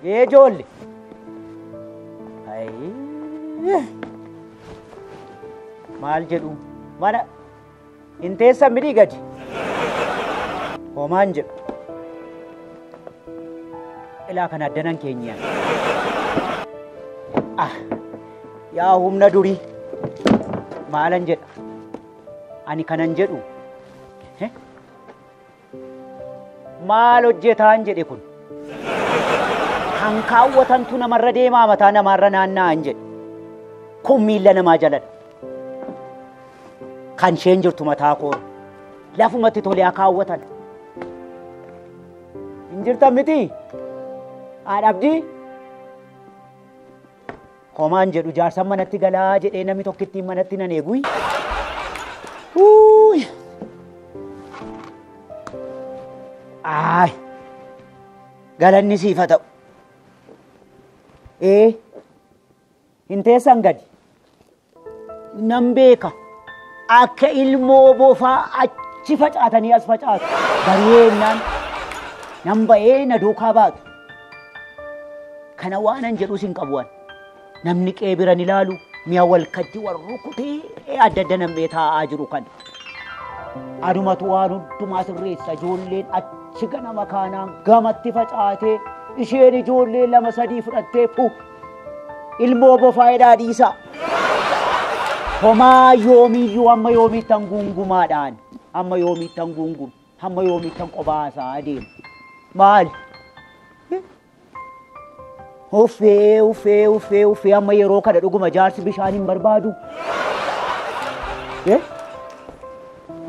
Ijoollee. Maal jedhu mana hin teessan midhii gadi. Homaan jedhu. Ilaa kan addanan keenya. Yaa humna durii maalan jedha. Ani kanan jedhu. Maal hojjetaan jedhe kun. Kan kaawwatantu namarra deemaa mataa namarra naanna'an jedhe. Kun miilla namaa jaladha. Kan isheen jirtu mataa koo lafumatti tolee haa kaawwatan. Hin jirtan miti? Haadhabdii? Homaan jedhu jaarsan manatti galaa jedhee namni tokkittiin manatti nan eeguu. Galanni siif haa ta'u. Hin teessan gadi. Nan beeka. Akka ilmoo bofaa achi facaatanii as facaatu. Bareennaan nan ba'ee na duukaa baatu. Kana waanan jedhus hin qabuwan. Namni qeebiran ilaalu mi'a walkatti wal rukutee adda adda nammee taa'aa jiru kan. Adumatu waan hundumaa sirreessa ijoolleen achi ganama kaanaan gamatti facaatee isheen ijoollee lama sadii fudhattee ilmoo bofaa edhaa dhiisa. Homaa yoomiyyuu amma yoomittan gungumaadhaan amma yoomittan gungum amma yoomittan qobaasaa adeemu. Maal? Uffee amma yeroo kana dhuguma jaarsi bishaan hin barbaadu.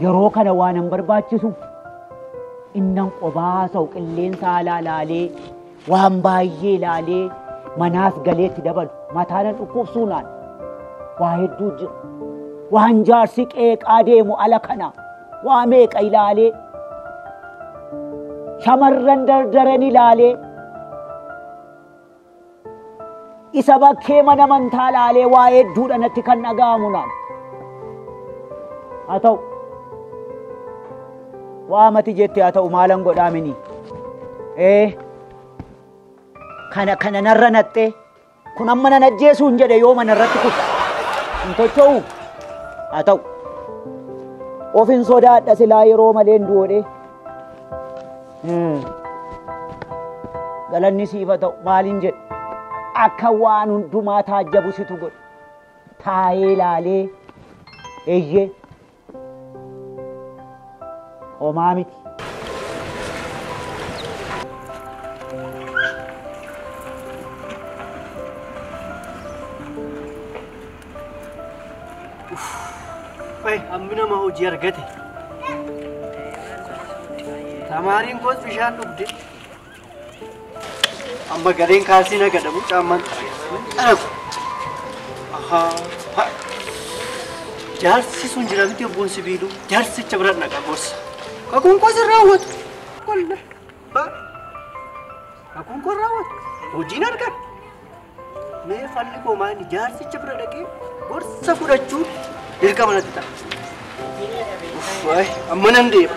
Yeroo kana waan hin barbaachisu innan qobaasa'u qilleensa alaa laalee waan baay'ee laalee manaas galeetti dabalu mataanan dhukkubsuunaan waa hedduu jira. Waan jaarsi qeeqaa deemu ala kana waa meeqa ilaalee shamarran dardaran ilaalee isa bakkee mana amantaa laalee waa hedduudha natti kan dhaga'amu naan. Haa ta'u waa mati jette haa ta'u maalan godhaamini. Kana narra naxxee kun amma nan ajjeesuu hin jedhe yoo mana irratti kufa hin tocho'u. Haa ta'u ofin sodaadha silaa yeroo malee hin du'oodhe. Galanni siif haa ta'u maaliin jedhe. Akka waan hundumaa taajjabu situ godhe. Taa'ee laalee eeyyee homaa miti. Amma nama hojii argate. Tamaariin koos bishaan dhugde. Amma gareen kaasii na gadamu caammaan dhaqu. Jaarsi sun jira miti obboon sibiiluu. Jaarsicha bira naqa gorsa. Kakuun koos irraa hawwatu. Kakuun koos raawwatu. Hojiin argan. Mee falli koo maani jaarsicha bira dhaqee gorsa fudhachuun dirqama natti ta'a. Amma nan deema.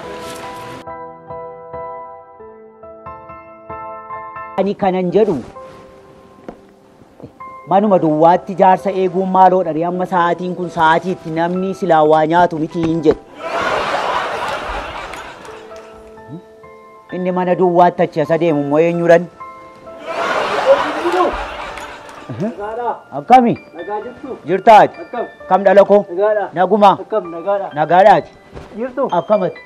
Ani kanan jedhu manuma duwwaatti jaarsa eeguun maaloodha amma sa'aatiin kun sa'aatiitti namni silaa waa nyaatu miti hin jedhu. Inni mana duwwaatti achi as adeemu immoo eenyuudhaan? Akkami? Jirtaati? Kam dhala koo? Naguma? Nagaadhaati? Akkamati?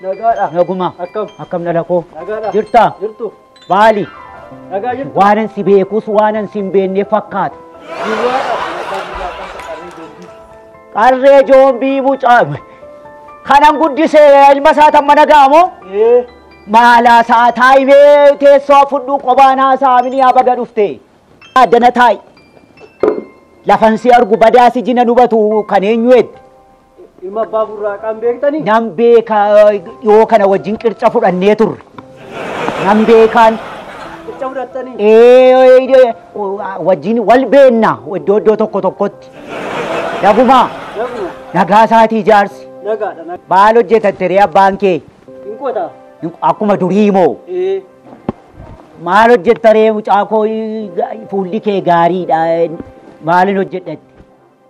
Naguma? Akkam dhala koo? Jirtaa? Baali? Waanan si beekus waanan si hin beekne fakkaata. Qarree joombii mucaa kanan guddisee ilma isaatan mana ga'amoo? Maalaa isaa taa'imee teessoo fudhuu qobaanaa saamini yaa baga dhufte. Addana taa'i. Lafan si argu badaa si jina nubatu kan eenyu edde. Ilma abbaa burraaqaan beektanii? Nan beeka yoo kana wajjin qirca fudhannee turre. Nan beekaan. Qirca fudhattanii? Wajjin wal beenna iddoo iddoo tokko tokkotti. Nagumaa? Nagaa isaatii jaarsi. Nagaadha. Maal hojjetatte abbaan kee? Hin qotaa? Akkuma durii moo? Maal hojjetta ree mucaa koo fuulli kee gaariidha. Maalin hojjedhatti?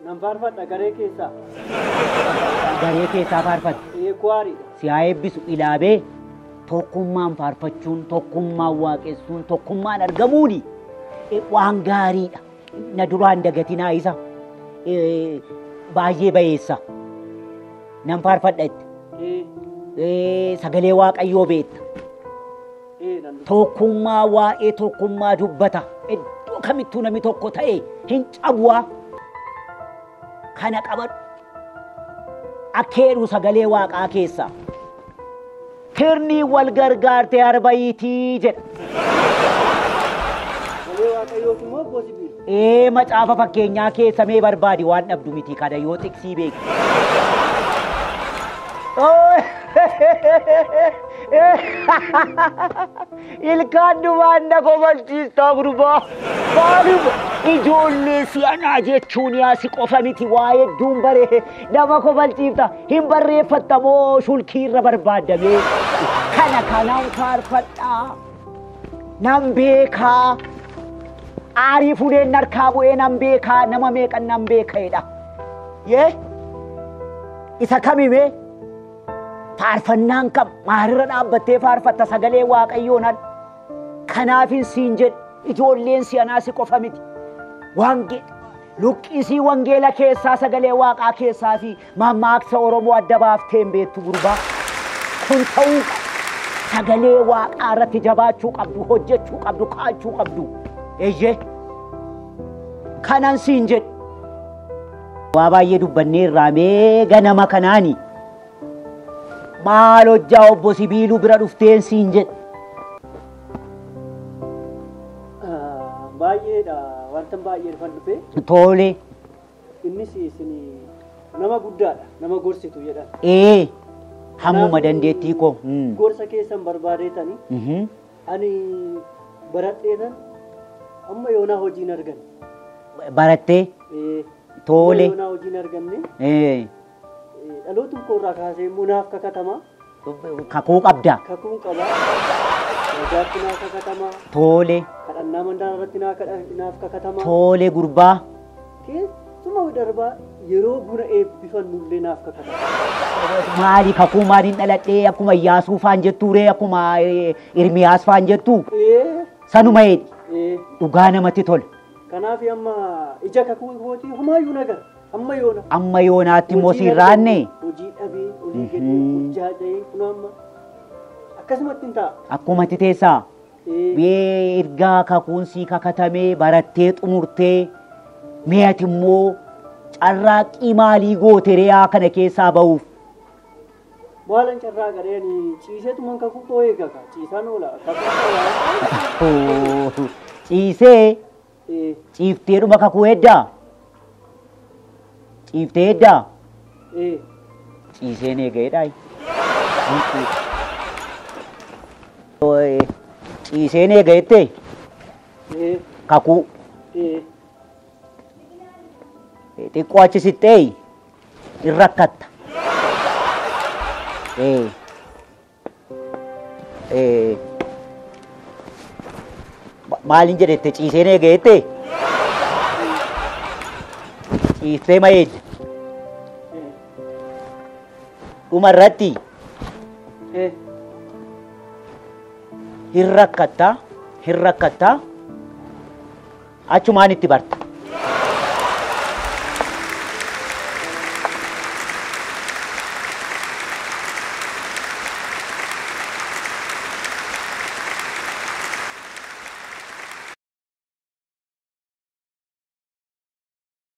Nan faarfadha garee keessaa. Garee keessaa faarfatte. Gaariidha. Si haa eebbisu ilaabee tokkummaan faarfachuun, tokkummaan waaqessuun, tokkummaan argamuuni waan gaariidha. Na duraan dagatinaa isa baay'ee bayeessa. Nan faarfadhatti. Sagalee Waaqayyoo beekta. Tokkummaa waa'ee tokkummaa dubbata. Iddoo kamittuu namni tokko ta'e hin cabu'a. Kana qabadhu. Akkeedhu sagalee Waaqaa keessa. Hirni wal gargaartee arbayiitii jedha. Sagalee Waaqayyooti moo gosi Macaafa fakkeenyaa keessa mee barbaadi waan dhabdu miti kana yoo xiqsii beektu. Ilkaan dumaan na kofachiistaa gurbaa. Maaliif ijoollee si'anaa jechuun yaasi qofa miti waa hedduun baree nama kofalchiifta. Hin barreeffatta moo shulkii irra barbaaddamee. Kanaan faarfadhaa. Nan beekaa. Aarii fuudheen harkaa bu'ee nan beekaa. Nama meeqan nan beeka'edha. Isa kamimee? Faarfannaan kam maalirra dhaabbattee faarfatta sagalee Waaqayyoon kanaafin siin jedhe ijoolleen si'anaa si qofa miti. Luqqisii wangeela keessaa sagalee Waaqaa keessaa fi mammaaksa Oromoo adda baaftee hin beektu gurbaa. Kun ta'uu sagalee Waaqaa irratti jabaachuu qabdu, hojjechuu qabdu, kaachuu qabdu. Kanan siin jedhe. Waa baay'ee dubbannee irraa mee ganama kanaani. Maal hojjaa obbo Sibiiluu bira dhufteen siin jedhe. Baay'eedha wanta baay'ee dhufan dhufee. Tole. Innis isin nama guddaadha nama gorsitu jedhan. Hammuma dandeettii koo. Gorsa keessan barbaadeetanii. Ani baradheetan amma yoonaa hojiin argan. Barattee? Tole. Yoonaa hojiin arganne. Dhalootuma koorraa kaasee immoo naaf kakatamaa. Kakuu qabda. Kakuun qabaa. Wajaatti naaf kakatamaa. Tole. Kadhannaa mandaan irratti naaf kakatamaa. Tole gurbaa. Keessuma darbaa yeroo buna eebbifannullee naaf kakatamaa. Maali kakuu maaliin dhaladhee akkuma Iyyaasuu faan jettuuree akkuma Irmiyaas faan jettu. Sanuma eedhi. Dhugaa namatti tola. Kanaaf amma ija kakuu kootii homaayyuu nagara. Amma yoonaatti immoo si raanne. Hojii dhabee, olii gadee, hojjaa jahee kun amma akkasumatti hin ta'a. Akkumatti teessaa. Ergaa kakuun sii kakatamee barattee xumurtee mi'ati immoo carraaqqii maalii goote re'aa kana keessaa ba'uuf. Maalan carraa gadheeni ciiseetumaan kakuu koo eegaka ciisaan oola. Ciisee ciifteedhuma kakuu heddaa. Ciiftee heddaa? Ciiseen eega'edha. Ciiseen eega'ettee? Kakuu. Xiqqoo achi sixxee hin rakkatta. Maalin jedhette ciiseen eega'ettee? Ciiftee ma eegde? Dhuma irratti hin rakkattaa achumaan itti barta.